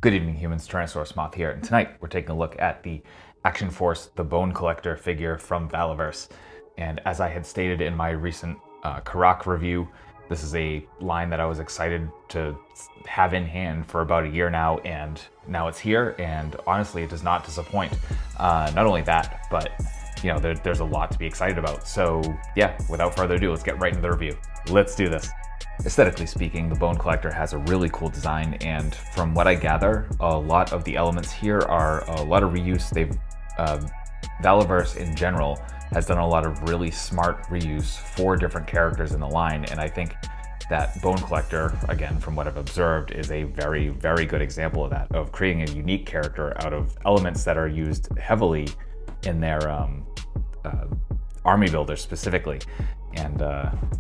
Good evening, humans. Tyrannosaurusmoth here, and tonight we're taking a look at the Action Force, the Bone Collector figure from Valaverse. And as I had stated in my recent Karak review, this is a line that I was excited to have in hand for about a year now, and now it's here, and honestly, it does not disappoint. Not only that, but you know, there's a lot to be excited about. So yeah, without further ado, let's get right into the review. Let's do this. Aesthetically speaking, the Bone Collector has a really cool design, and from what I gather, a lot of the elements here are a lot of reuse. Valaverse in general has done a lot of really smart reuse for different characters in the line, and I think that Bone Collector, again, from what I've observed, is a very, very good example of that, of creating a unique character out of elements that are used heavily in their army builders specifically. And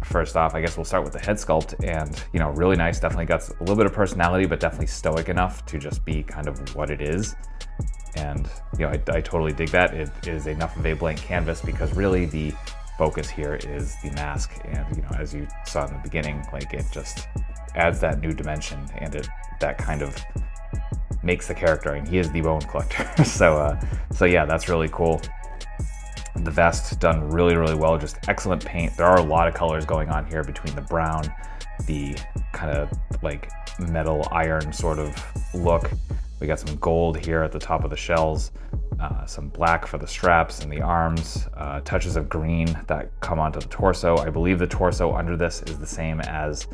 first off, I guess we'll start with the head sculpt, and you know, really nice. Definitely got a little bit of personality, but definitely stoic enough to just be kind of what it is. And you know, I totally dig that. It is enough of a blank canvas because really the focus here is the mask, and you know, as you saw in the beginning, like it just adds that new dimension, and that kind of makes the character, and he is the Bone Collector. so yeah, that's really cool. The vest done really, really well, just excellent paint. There are a lot of colors going on here between the brown, the kind of like metal iron sort of look. We got some gold here at the top of the shells, some black for the straps and the arms, touches of green that come onto the torso. I believe the torso under this is the same as,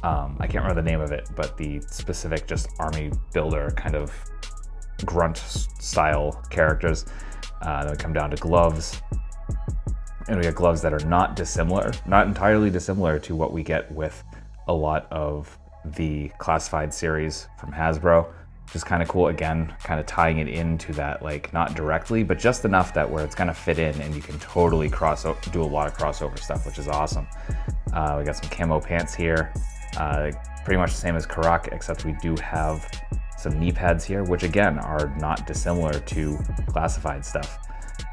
I can't remember the name of it, but the specific just army builder kind of grunt style characters. Then we come down to gloves, and we get gloves that are not entirely dissimilar to what we get with a lot of the classified series from Hasbro, which is kind of cool. Again, kind of tying it into that, like not directly, but just enough that where it's gonna fit in and you can totally do a lot of crossover stuff, which is awesome. We got some camo pants here, pretty much the same as Karak, except we do have some knee pads here, which again are not dissimilar to classified stuff.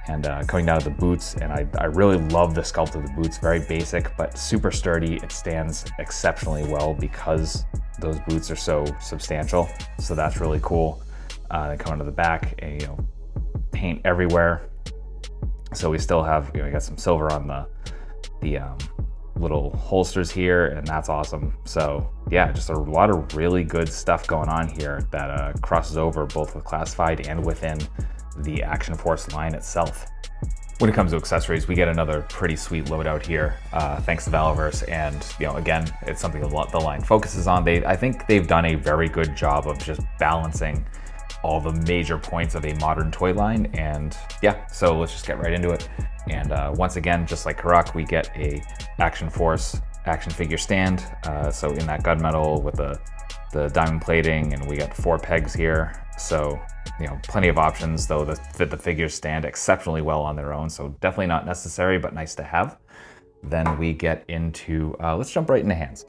And coming down to the boots, and I really love the sculpt of the boots. Very basic, but super sturdy. It stands exceptionally well because those boots are so substantial. So that's really cool. Then coming to the back, and you know, paint everywhere. So we still have, you know, we got some silver on the little holsters here, and that's awesome. So yeah, just a lot of really good stuff going on here that crosses over both with classified and within the Action Force line itself. When it comes to accessories, we get another pretty sweet loadout here, thanks to Valaverse, and you know, again, it's something the line focuses on. I think they've done a very good job of just balancing all the major points of a modern toy line, and yeah, so let's just get right into it. And once again, just like Karak, we get a Action Force action figure stand. So in that gunmetal with the diamond plating, and we got 4 pegs here. So you know, plenty of options though that the figures stand exceptionally well on their own. So definitely not necessary, but nice to have. Then we get into, let's jump right into hands.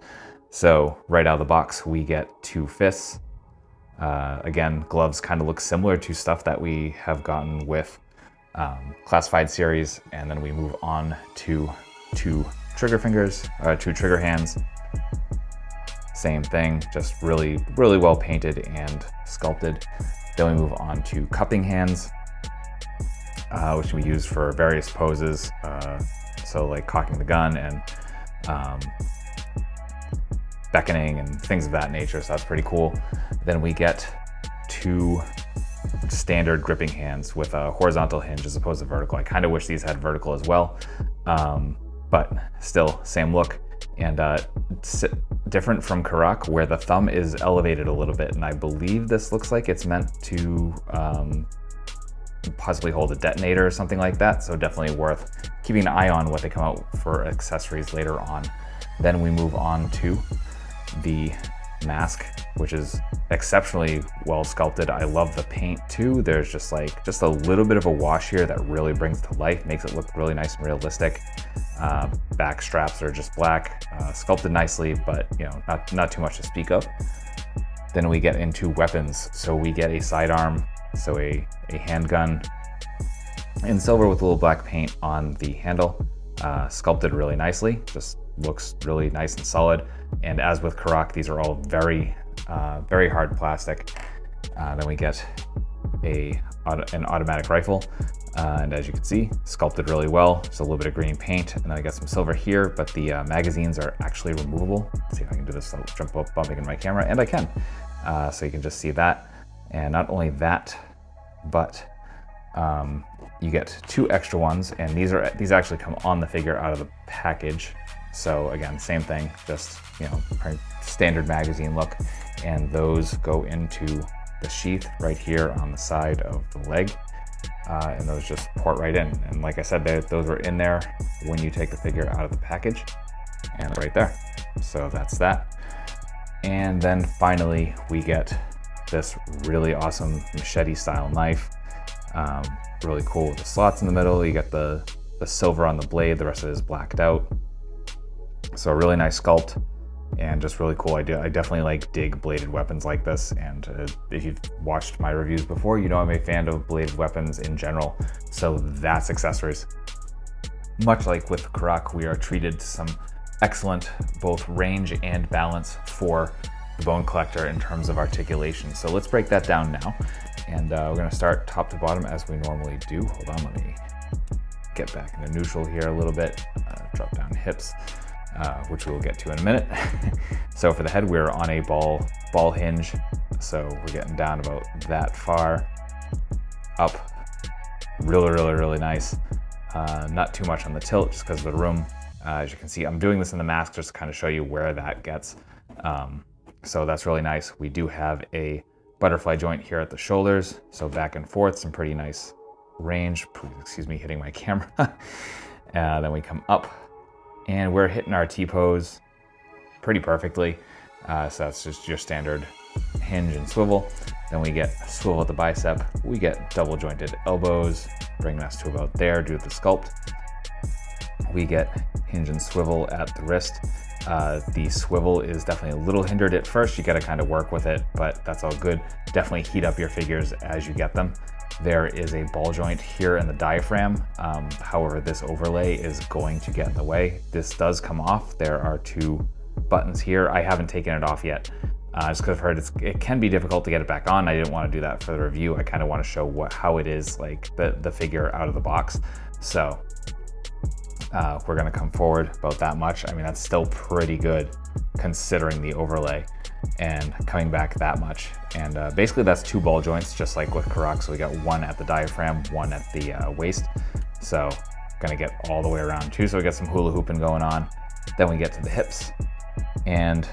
So right out of the box, we get 2 fists. Again, gloves kind of look similar to stuff that we have gotten with classified series, and then we move on to 2 trigger fingers, 2 trigger hands. Same thing, just really, really well painted and sculpted. Then we move on to cupping hands, which we use for various poses. So like cocking the gun and beckoning and things of that nature, so that's pretty cool. Then we get 2 standard gripping hands with a horizontal hinge as opposed to vertical. I kind of wish these had vertical as well, but still same look. And different from Karak, where the thumb is elevated a little bit, and I believe this looks like it's meant to possibly hold a detonator or something like that, so definitely worth keeping an eye on what they come out for accessories later on. Then we move on to the mask, which is exceptionally well sculpted. I love the paint too. There's just a little bit of a wash here that really brings it to life, makes it look really nice and realistic. Back straps are just black, sculpted nicely, but you know, not too much to speak of. Then we get into weapons. So we get a sidearm, so a handgun in silver with a little black paint on the handle, sculpted really nicely. Just looks really nice and solid. And as with Karak, these are all very hard plastic. Then we get an automatic rifle. And as you can see, sculpted really well. Just a little bit of green paint, and then I got some silver here, but the magazines are actually removable. Let's see if I can do this without jump up bumping into my camera, and I can. So you can just see that. And not only that, but you get 2 extra ones, and these actually come on the figure out of the package. So again, same thing, just standard magazine look, and those go into the sheath right here on the side of the leg. And those just port right in. And like I said, those were in there when you take the figure out of the package, and right there. So that's that. And then finally, we get this really awesome machete style knife. Really cool with the slots in the middle. You get the silver on the blade, the rest of it is blacked out. So a really nice sculpt, and just really cool. I definitely dig bladed weapons like this, and if you've watched my reviews before, you know I'm a fan of bladed weapons in general, so that's accessories. Much like with Karak, we are treated to some excellent both range and balance for the Bone Collector in terms of articulation. So let's break that down now, and we're going to start top to bottom as we normally do. Hold on, let me get back into neutral here a little bit, drop down hips. Which we will get to in a minute. So for the head, we're on a ball hinge. So we're getting down about that far. Up, really nice. Not too much on the tilt just because of the room. As you can see, I'm doing this in the mask just to kind of show you where that gets. So that's really nice. We do have a butterfly joint here at the shoulders. So back and forth, some pretty nice range. Excuse me, hitting my camera. Then we come up, and we're hitting our T-pose pretty perfectly. So that's just your standard hinge and swivel. Then we get swivel at the bicep. We get double jointed elbows, bringing us to about there due to the sculpt. We get hinge and swivel at the wrist. The swivel is definitely a little hindered at first. You gotta kind of work with it, but that's all good. Definitely heat up your figures as you get them. There is a ball joint here in the diaphragm. However, this overlay is going to get in the way. This does come off. There are 2 buttons here. I haven't taken it off yet, just because I've heard it can be difficult to get it back on. I didn't want to do that for the review. I kind of want to show how it is, like the figure out of the box. So we're gonna come forward about that much. I mean, that's still pretty good considering the overlay, and coming back that much. And basically that's 2 ball joints, just like with Karak. So we got 1 at the diaphragm, 1 at the waist. So gonna get all the way around too. So we got some hula hooping going on. Then we get to the hips, and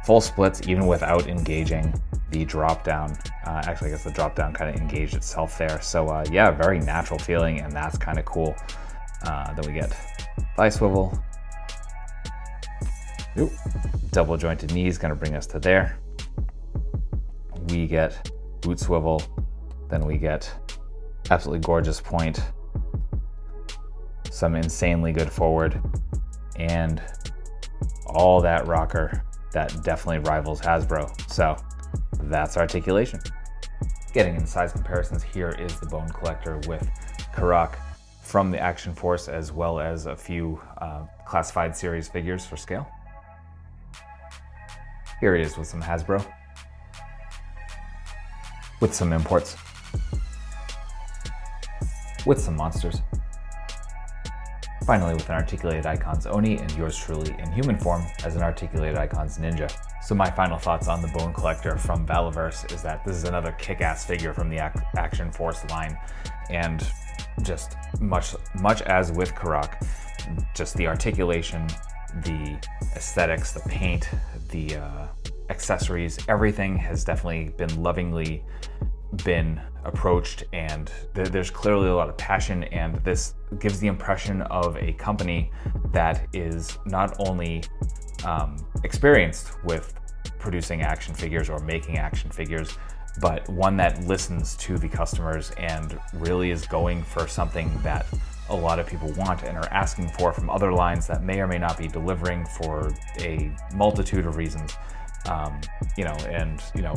full splits even without engaging the drop down. Actually, I guess the drop down kind of engaged itself there. So yeah, very natural feeling, and that's kind of cool. Then we get thigh swivel. Ooh. Double jointed knees, gonna bring us to there. We get boot swivel. Then we get absolutely gorgeous point. Some insanely good forward. And all that rocker that definitely rivals Hasbro. So that's articulation. Getting into size comparisons, here is the Bone Collector with Karak from the Action Force, as well as a few classified series figures for scale. Here he is with some Hasbro, with some imports, with some monsters. Finally, with an Articulated Icons Oni, and yours truly in human form as an Articulated Icons Ninja. So my final thoughts on the Bone Collector from Valaverse is that this is another kick-ass figure from the Action Force line, and just much as with Karak, just the articulation, the aesthetics, the paint, the accessories, everything has definitely been lovingly been approached, and there's clearly a lot of passion, and this gives the impression of a company that is not only experienced with producing action figures or making action figures, but one that listens to the customers and really is going for something that a lot of people want and are asking for from other lines that may or may not be delivering for a multitude of reasons.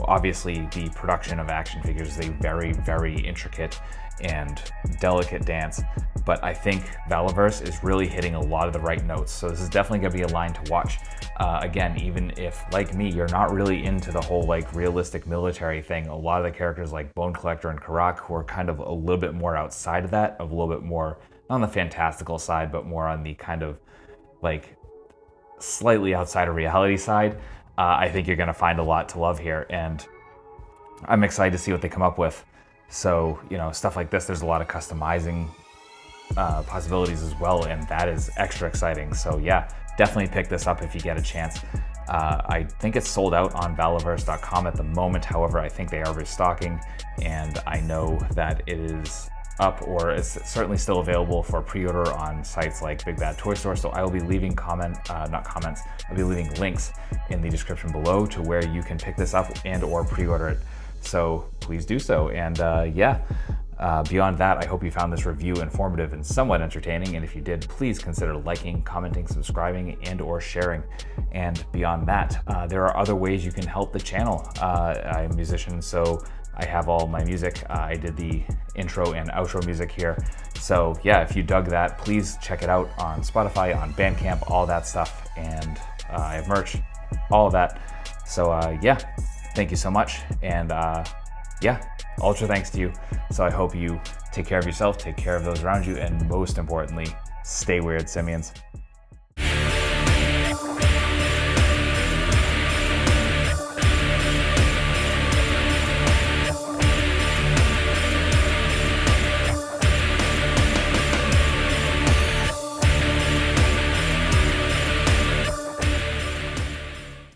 Obviously the production of action figures is a very, very intricate and delicate dance, but I think Valaverse is really hitting a lot of the right notes. So this is definitely gonna be a line to watch. Again, even if, like me, you're not really into the whole like realistic military thing, a lot of the characters like Bone Collector and Karak, who are kind of a little bit more outside of that, of a little bit more, not on the fantastical side, but more on the kind of like slightly outside of reality side, I think you're going to find a lot to love here, and I'm excited to see what they come up with. So, you know, stuff like this, there's a lot of customizing possibilities as well, and that is extra exciting. So yeah, definitely pick this up if you get a chance. I think it's sold out on Valaverse.com at the moment. However, I think they are restocking, and I know that it is up, or is certainly still available for pre-order on sites like Big Bad Toy Store. So I will be leaving I'll be leaving links in the description below to where you can pick this up and or pre-order it. So please do so. And beyond that, I hope you found this review informative and somewhat entertaining. And if you did, please consider liking, commenting, subscribing, and or sharing. And beyond that, there are other ways you can help the channel. I'm a musician, so I have all my music. I did the intro and outro music here. So yeah, if you dug that, please check it out on Spotify, on Bandcamp, all that stuff. And I have merch, all of that. So yeah, thank you so much. And yeah, ultra thanks to you. So I hope you take care of yourself, take care of those around you, and most importantly, stay weird, simians.